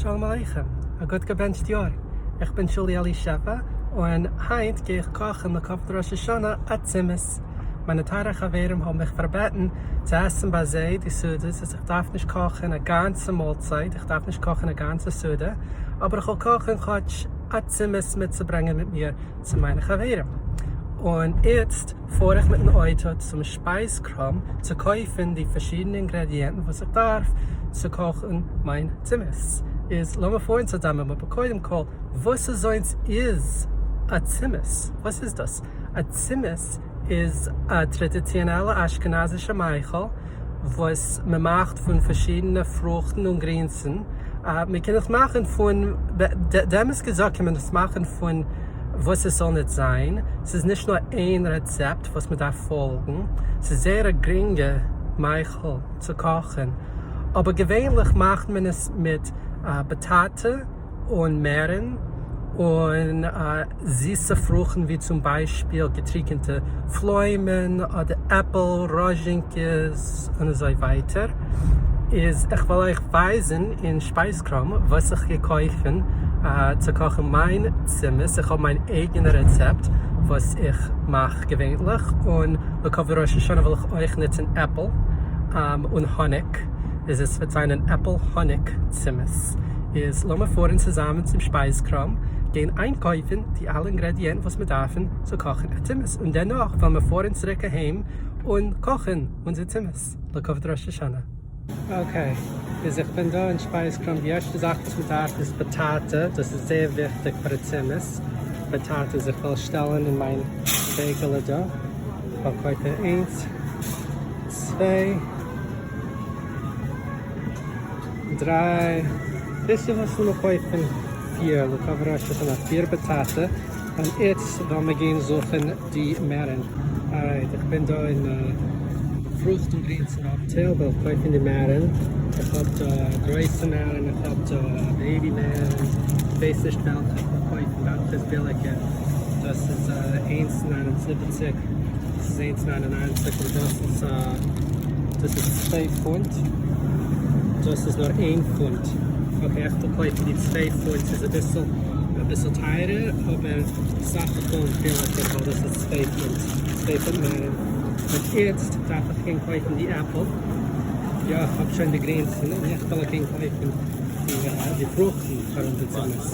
Shalom Aleichem, ein gut gebencht Jahr. Ich bin Shuli und heute gehe ich kochen auf der Rosh Hashanah at Tsimmes. Meine Tarechaverim haben mich verbeten, zu essen bei sie, die Sudes. Ich darf nicht kochen eine ganze Mahlzeit, ich darf nicht kochen eine ganze Sude, aber ich will kochen, at Tsimmes mitzubringen mit mir zu meinen Chaverim. Und jetzt fahre ich mit dem Auto zum Speiskram zu kaufen die verschiedenen Ingredienten, was ich darf, zu kochen mein Tsimmes. Lass mir vorhin zusammen mit dem Call, was ist a Tsimmes? Was ist das? A Tsimmes ist ein traditioneller aschkenazischer Meichel, was man macht von verschiedenen Früchten und Grenzen. Man kann es machen von, damals gesagt, kann man es machen von, was es soll nicht sein. Es ist nicht nur ein Rezept, was man darf folgen. Es ist sehr geringe Meichel zu kochen. Aber gewöhnlich macht man es mit Bataten und Meeren und süße Früchten wie zum Beispiel getrocknete Pflaumen oder Äpfel, Roschenkies und so weiter. Ich will euch weisen in Speiskram, was ich gekauft zu kochen mein Tsimmes. Ich habe mein eigenes Rezept, was ich mache gewöhnlich. Und auf Rosh Hashanah will ich euch nicht ein Äpfel und Honig. Es wird sein ein Äpfel-Honig-Tsimmes. Lass mir vorhin zusammen zum Speiskram gehen einkaufen, die alle Ingredienten, was wir dürfen, zu kochen Tsimmes. Und danach wollen wir vorhin zurück heim und kochen unsere Tsimmes. Auf Rosh Hashanah. Okay, ich bin da in Speiskram. Die erste Sache, was wir darf, ist Bataten. Das ist sehr wichtig für die Tsimmes. Bataten, ich will stellen in mein Bagel da. Ich will heute 1, 2, 3. Das ist was wir kaufen. 4. Wir kaufen 4 Bataten. Und jetzt wollen wir gehen suchen die Meeren. Alright, ich bin da in Frucht und Grenzen Abteil, weil ich kaufe die Meeren. Ich habe da große Meeren, ich habe da Babymeeren. Ich weiß nicht welche ich kaufe, welches billige. Das ist 1,79. Das ist 1,99 und das ist 2 Pfund. Das ist nur 1 Pfund. Okay, ich verkaufe die 2 Pfund. Das ist ein bisschen teurer, aber Sache kommt viel weil das ist 2 Pfund. 2 Pfund Meeren. Und jetzt darf ich gehen kaufen die Äpfel. Ja, ich habe schon die Grenzen. Und ich will gehen kaufen die Fruchten für unsere Tsimmes.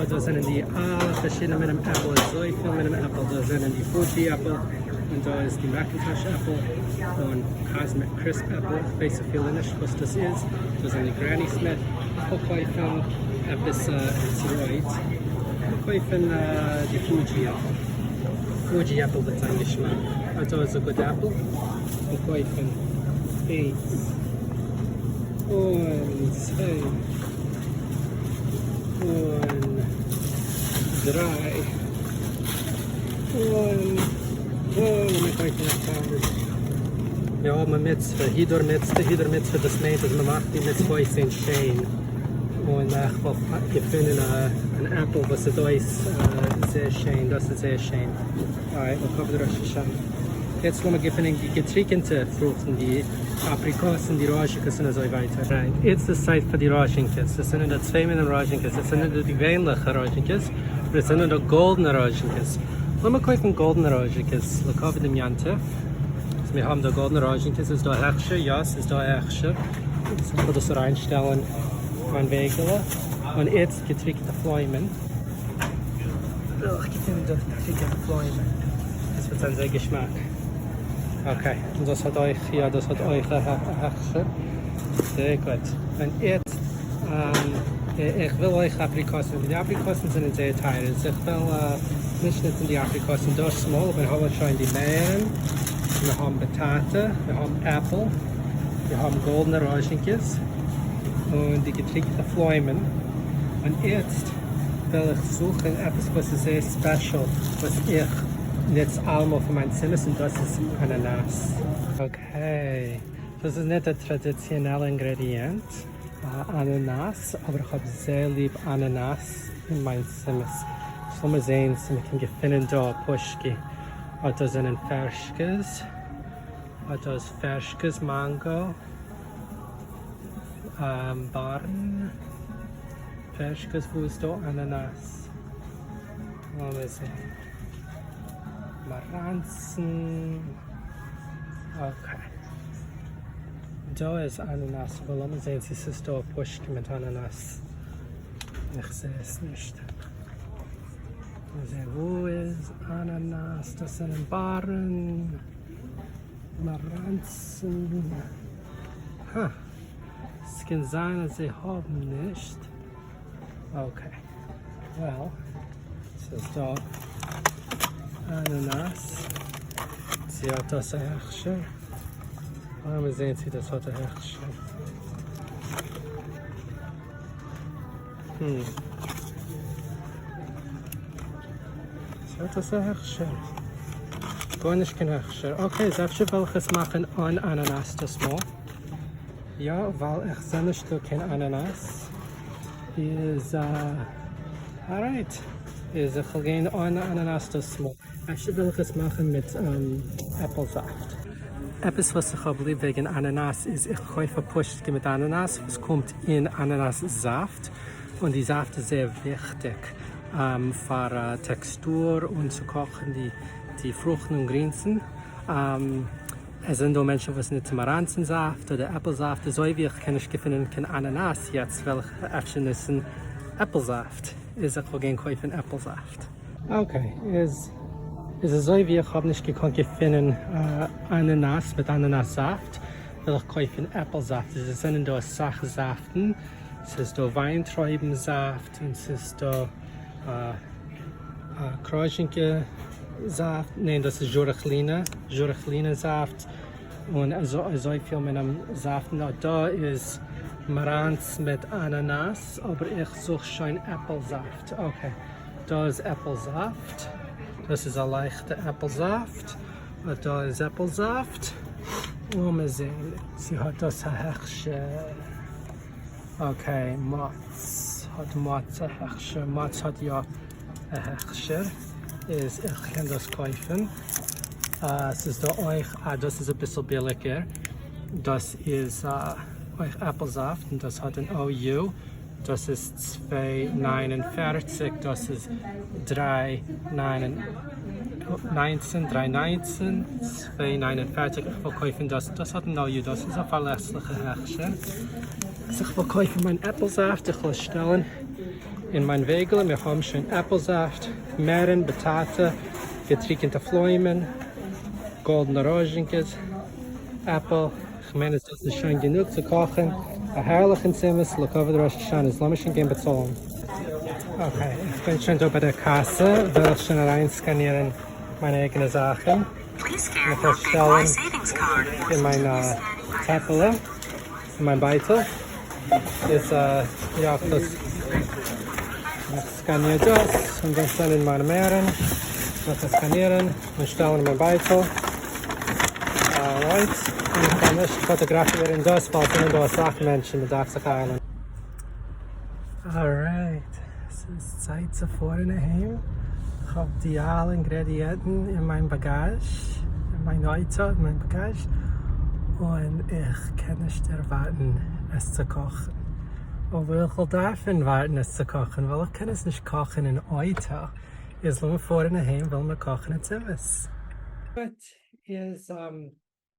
Da sind die alle verschiedenen mit dem Apfel, so viel mit dem Apfel. Da sind die Fuji-Äpfel und da ist die Macintosh-Äpfel und Cosmic Crisp-Äpfel. Ich weiß so viel nicht, was das ist. Da sind die Granny Smith. Ich kaufe etwas Zeroid. Ich kaufe die Fuji-Äpfel. Fuji-Äpfel wird sein Geschmack. Und da ist ein guter Apfel. Ich kaufe 1 und 2 und 3 und wir haben eine Mitzvah, hier Mitzvah, das meint, dass man macht die Mitzvah sind schön. Und ich finde ein Apfel, was ist sehr schön, das ist sehr schön. Alright, wir kommen Rosh Hashanah. Jetzt wollen wir die getrocknete Früchte, die Aprikosen, die Roschenkies und so weiter rein. Jetzt ist Zeit für die Roschenkies. Das sind die 2 Minuten Roschenkies. Das sind die gewöhnlichen Roschenkies. Das sind die goldenen Roschenkies. Lass mal kaufen goldene Roschenkies. Wir kaufen dem Jantef. Wir haben die goldene Roschenkies. Ist da Hechsche? Ja, es ist da Hechsche. Jetzt können wir das reinstellen. Mein Wegel. Und jetzt getrocknete Pflaumen. Ich gebe mir getrocknete Pflaumen. Das wird ein sehr Geschmack. Okay, und das hat euch Hechsche. Sehr gut. Und jetzt, ich will euch Aprikosen. Die Aprikosen sind sehr teuer. Ich will nicht die Aprikosen durchschmolzen, wir haben schon die Meeren, wir haben Bataten, wir haben Äpfel, wir haben goldene Roschenkies und die getrockneten Pflaumen. Und jetzt will ich suchen etwas, was ist sehr special, was ich jetzt einmal für mein Tsimmes und das ist Ananas. Okay, das ist nicht der traditionelle Ingredient, Ananas, aber ich habe sehr lieb Ananas in mein Tsimmes. Sommige zijn ze kan je vinden daar pushki. Dat zijn een ferskes. Dat is ferskes mango. Baren. Ferskes woesto ananas. Wat is het? Maranzen. Okay. Da ist Ananas. Warum sehen Sie es da pushki mit Ananas? Ich sehe es nicht. Wo ist Ananas? Das sind Baren. Maranzen. Ha. Es kann sein, dass sie haben nicht. Okay. Well, es ist da Ananas. Sie hat das Herrscher. Warum sehen Sie das hat Herrscher? Sie hat das Herrscher. Gar nicht kein Herrscher. Okay, selbst welches machen an Ananas das mal? Ja, weil ich sehe nicht kein Ananas. Is alright. Is ich gehen an Ananas das mal. Ich will es machen mit Apfelsaft. Etwas, was ich habe lieb wegen Ananas ist, ich kaufe Pushki mit Ananas. Es kommt in Ananassaft und die Saft ist sehr wichtig für Textur und zu kochen die Früchte und Grinsen. Es sind auch Menschen, die nicht Maranzensaft oder Äpfelsaft. So wie ich kann ich finden kein Ananas jetzt, weil ich ist ein Äpfelsaft. Ist ich will kaufen Äpfelsaft. Okay, ist so wie ich habe nicht gekonnt finden Ananas mit Ananassaft, weil ich kaufen Äpfelsaft. Es sind da Sachsaften, es ist da Weintraubensaft und es ist da Kräuschenke Saft, nein, das ist Jurachline Saft und so viel mit einem Saft. Da ist Maranz mit Ananas, aber ich suche schon Äpfelsaft. Okay, da ist Äpfelsaft. Das ist ein leichter Äpfelsaft. Und da ist Äpfelsaft. Und wir sehen, sie hat das Herrscher. Okay, Mats hat ein Herrscher. Mats hat ja ein Herrscher. Ich kann das kaufen. Es ist da euch, das ist ein bisschen billiger. Das ist euch Äpfelsaft und das hat ein OU. Das ist 2,49. Das ist 3,19. 3,19. 2,49. Ich will kaufen das. Das hat ein OU. Das ist ein verlässlicher Herrscher. Also ich will kaufen meinen Äpfelsaft. Ich will stellen in mein Wegel. Wir haben schon Äpfelsaft, Meeren, Bataten, getrocknete Pflaumen, goldene Roschenkes, Äpfel. Ich meine, das ist schon genug zu kochen. Ein herrlichen Tsimmes, look over the Rosh Hashanah. Lass mich schon gehen bezahlen. Okay, ich bin schon da bei der Kasse, will ich schon reinscannieren meine eigenen Sachen. Ich will stellen in meine Zettel, in mein Beitel. Ist, ja, das ich scanniere das und dann stelle in meine Meeren. Das skanieren und stellen in mein Beitel. Alright. Und ich kann nicht fotografieren das, weil es da Sachmenschen mit darf sich heilen. Alright. Es ist Zeit zu fahren heim. Ich habe die alle Ingredienten in meinem Bagage, in mein Auto, in meinem Bagage. Und ich kann nicht erwarten, es zu kochen. Obwohl ich darf warten, es zu kochen, weil ich kann es nicht kochen in Auto. Jetzt lassen wir vorne heim, weil wir kochen in Tsimmes. Gut,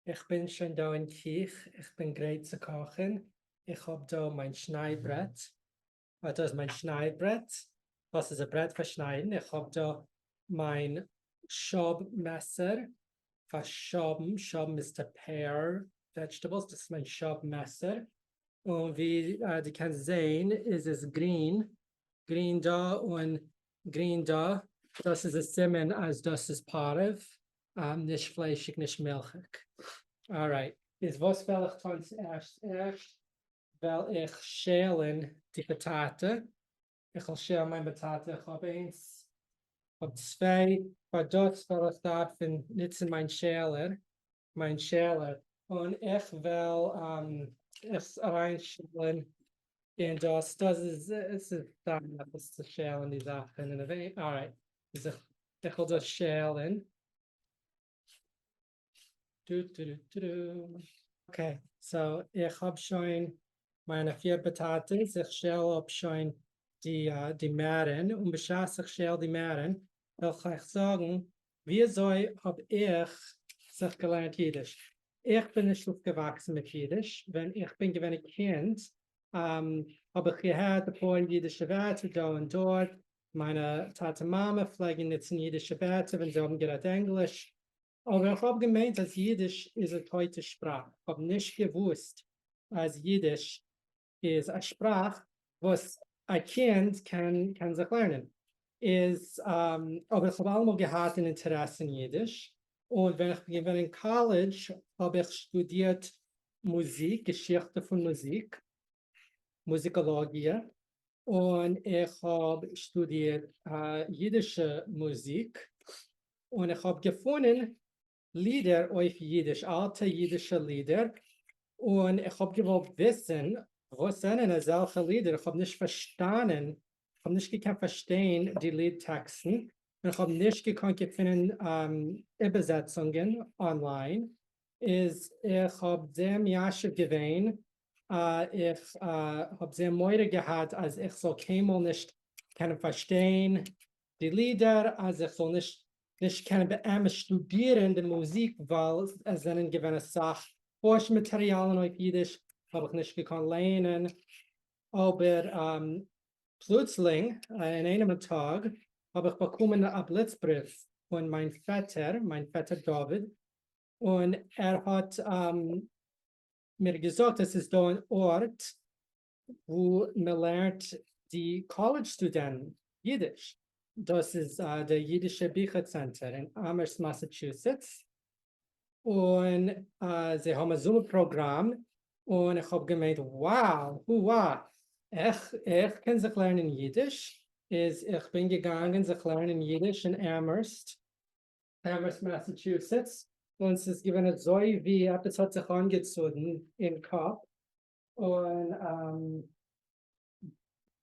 ich bin schon da in Kiech. Ich bin bereit zu kochen. Ich habe da mein Schneidbrett. Das ist mein Schneidbrett. Das ist ein Brett für Schneiden. Ich habe da mein Schobmesser für Schoben. Schoben ist der Pear Vegetables. Das ist mein Schobmesser. Und wie du kannst sehen, ist es grün. Grün da und grün da. Das ist ein Tsimmen, als das ist Parev. Nicht fleischig, nicht milchig. Alright. Jetzt was will ich tun zuerst? Erst will ich schälen die Patate. Ich will schälen meine Patate. Ich habe eins, ich habe zwei. Aber das will ich davon nutzen, mein Schäler. Und ich will es reinschälen En das ist dann etwas zu schälen, die Sachen in der Welt. Alright. Dus ich will das schälen. Okay, so ich habe schon meine 4 Pataten. Ich schäle ab schon die Mähren. Und bevor ich schäle die Mähren, will ich sagen, wieso habe ich sich gelernt Jiddisch? Ich bin nicht aufgewachsen mit Jiddisch. Wenn ich bin gewesen Kind, habe ich gehört, ein paar jiddische Wörter da und dort. Meine Tante Mama pflegen jetzt in jiddische Wörter, wenn sie haben gerade Englisch. Aber ich habe gemeint, dass Jiddisch ist eine heute Sprache. Ich habe nicht gewusst, dass Jiddisch ist eine Sprache, was ein Kind kann sich lernen. Aber ich habe allemal gehabt ein Interesse in Jiddisch. Und wenn ich in College habe ich studiert Musik, Geschichte von Musik, Musikologie. Und ich habe studiert jiddische Musik. Und ich habe gefunden, Lieder auf Jiddisch, alte jiddische Lieder. Und ich habe gewollt wissen, was sind solche Lieder? Ich habe nicht verstanden, ich habe nicht gekannt verstehen die Liedtexten. Und ich habe nicht gekannt finden Übersetzungen online. Ich habe sehr miaschiv gewesen. Ich habe sehr Mühe gehabt, als ich so keinmal nicht kann verstehen die Lieder, als ich so nicht kann studieren die Musik, weil es sind gewisse Sachen, Forschmaterialien auf Jiddisch, habe ich nicht gekonnt lernen. Aber plötzlich, an einem Tag, habe ich bekommen einen Blitzbrief von meinem Vater David. Und er hat mir gesagt, es ist da ein Ort, wo man lernt die College-Studenten Jiddisch. Das ist der Jiddische Büchercenter in Amherst, Massachusetts. Und sie haben ein Zoom-Programm. Und ich habe gemeint, wow, ich kann sich lernen Jiddisch. Ich bin gegangen, sich lernen Jiddisch in Amherst, Massachusetts. Und es ist gewesen so, wie etwas hat sich angezogen im Kopf. Und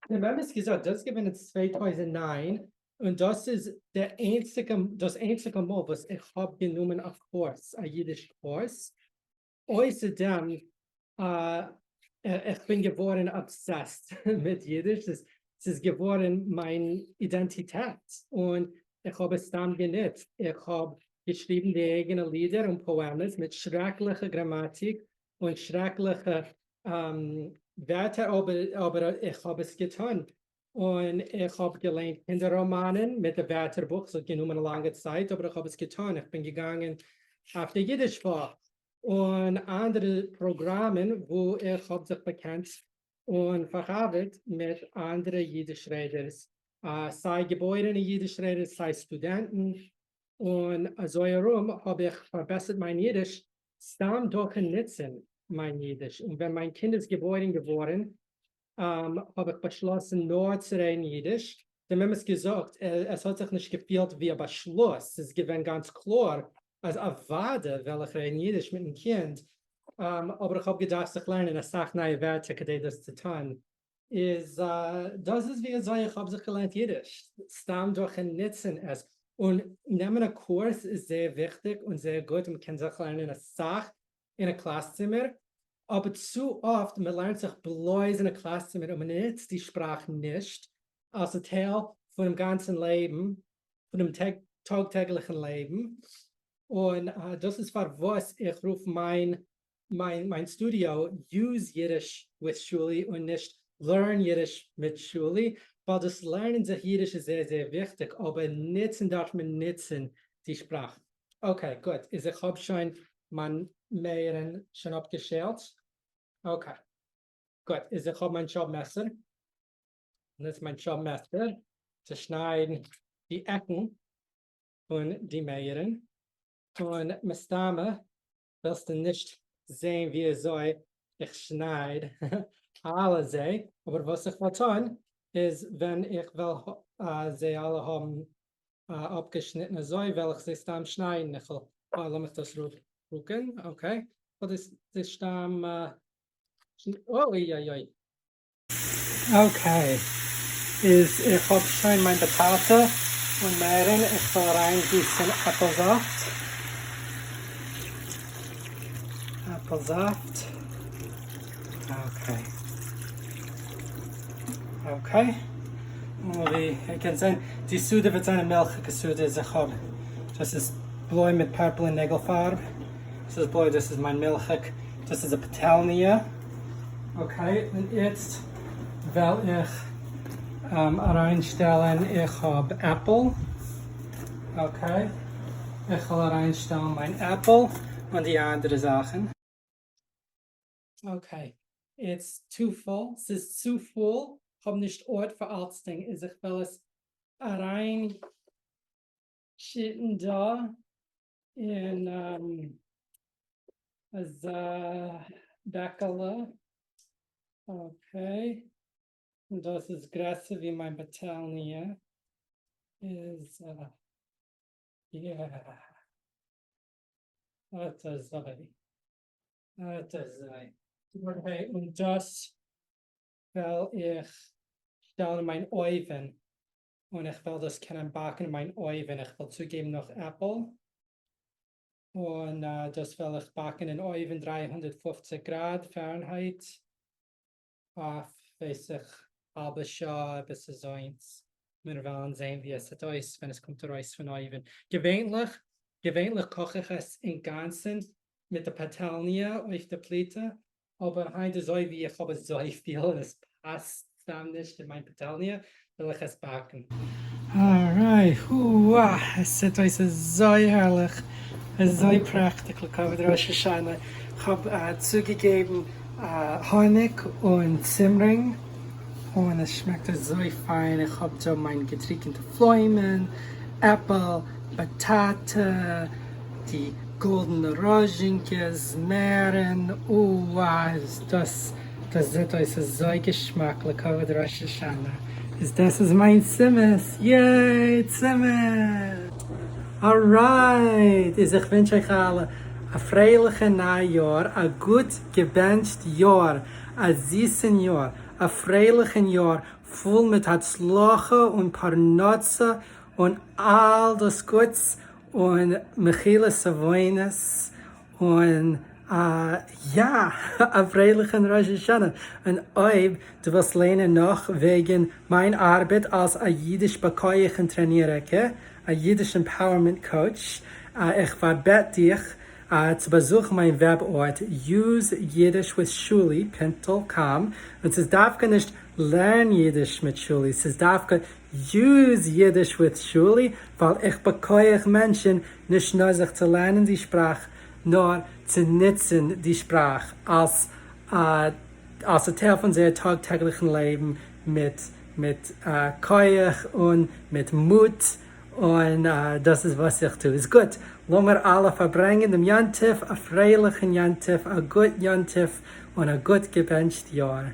wir haben es gesagt, das gewesen 2009. Und das ist das einzige Mal, was ich habe genommen einen Kurs, einen Jiddisch-Kurs. Außerdem, ich bin geworden obsessed mit Jiddisch. Es ist geworden meine Identität. Und ich habe es dann genutzt. Ich habe geschrieben die eigenen Lieder und Poemen mit schrecklicher Grammatik und schrecklicher Wörter, aber ich habe es getan. Und ich habe gelernt Kinderromanen mit dem Wörterbuch, so genommen eine lange Zeit, aber ich habe es getan. Ich bin gegangen auf die Jiddischfach und andere Programme, wo ich hauptsächlich bekannt und verarbeitet mit anderen Jiddischredners, sei geborene Jiddischredner, sei Studenten. Und so herum habe ich verbessert mein Jiddisch, stamm durch ein Nutzen mein Jiddisch. Und wenn mein Kind ist geworden, habe ich beschlossen, nur zu reden Jiddisch. Dann haben wir es gesagt, es hat sich nicht gefühlt wie ein Beschluss. Es gewinnt ganz klar, als Avade, weil ich reden Jiddisch mit dem Kind. Aber ich habe gedacht, ich lerne eine Sache neue Werte, das zu tun. Das ist wie gesagt, ich habe sich gelernt Jiddisch. Stamm durch ein Nutzen es. Und nehmen einen Kurs ist sehr wichtig und sehr gut. Man kann sich lernen eine Sache in einem Klasszimmer. Aber zu oft, man lernt sich bloß in einem Klasszimmer und man nutzt die Sprache nicht als Teil von dem ganzen Leben, von dem tagtäglichen Leben. Und das ist was ich rufe mein Studio Use Yiddish with Shuli und nicht Learn Yiddish mit Shuli, weil das Lernen sich Jiddisch ist sehr, sehr wichtig, aber nutzen darf man nutzen die Sprache. Okay, gut. Ich habe schon mein Meeren schon abgeschält. Okay, gut. Ich habe mein Schraubmesser. Und das ist mein Schraubmesser zu schneiden die Ecken von die Meeren. Und mit Dame willst du nicht sehen, wie ich schneide alle sie. Aber was ich will tun, ist, wenn ich will, sie alle haben abgeschnitten, so will ich sie dann schneiden. Ich will, lass mich das rucken, okay. Und das Stamm, oh, ja. Okay, ich habe schon mein Potato und Meeren. Ich will reingießen Apfelsaft. Apfelsaft. Okay. Und wie ihr könnt sehen, die Sude wird eine milchige Sude. Ich habe, das ist blau mit purple und Nägelfarbe. Das ist blau, das ist mein milchig. Das ist eine Petalnia. Okay, und jetzt will ich reinstellen, ich habe Apple. Okay, ich will reinstellen mein Apple und die anderen Sachen. Okay, it's too full. Es ist zu voll. Ich habe nicht Ort für alles Ding. Ich will es reinschütten da in das Bäckerle. Okay. Und das ist größer wie mein Battalion. Ist, yeah. Das ist sei. Okay, und das will ich stellen in mein Oven. Und ich will das können backen in mein Oven. Ich will zugeben noch Apple. Und das will ich backen in Oven 350 Grad Fahrenheit. Auf, weiß ich, halbe Stunde bis es 1. Wir wollen sehen, wie es ist, wenn es kommt raus von Oven. Gewöhnlich koche ich es im Ganzen mit der Petalnia auf der Platte. Aber heute so wie ich habe so viel, es passt dann nicht in mein Petalnia, will ich es backen. Alright, es ist so herrlich, es ist so praktisch, mit Rosh Hashanah. Ich habe zugegeben Honig und Zimring und es schmeckt so fein. Ich habe so mein getrocknete Pflaumen, Apple, Patate, die goldene Roschenkies, Meeren. Das ist so geschmacklich mit Rosh Hashanah. Das ist mein Tsimmes. Yay, Tsimmes! Alright, ich wünsche euch alle ein freiliches Neujahr, ein gut gebencht Jahr, ein süßes Jahr, ein freiliches Jahr, voll mit Herzlachen und Parnotze und all das Gutes und Michaelis Savoines und ja, ein freilichen Rosh Hashanah. Und ob du willst lernen noch wegen meiner Arbeit als ein Yiddish Bekoichen Trainierer, okay? Ein Yiddish Empowerment Coach. Ich verbete dich zu besuchen mein Webort useyidishwithshuli.com. Und es darf nicht lernen Yiddish mit Shuli, es darf use Yiddish with Shuli, weil ich bekoie Menschen nicht nur sich zu lernen die Sprache, nur zu nutzen die Sprache als ein Teil von sehr tagtäglichen Leben mit Koyach und mit Mut. Und das ist, was ich tue. Ist gut. Lassen wir alle verbringen im Jantif, ein freilichen Jantif, ein gut Jantif und ein gut gewünscht Jahr.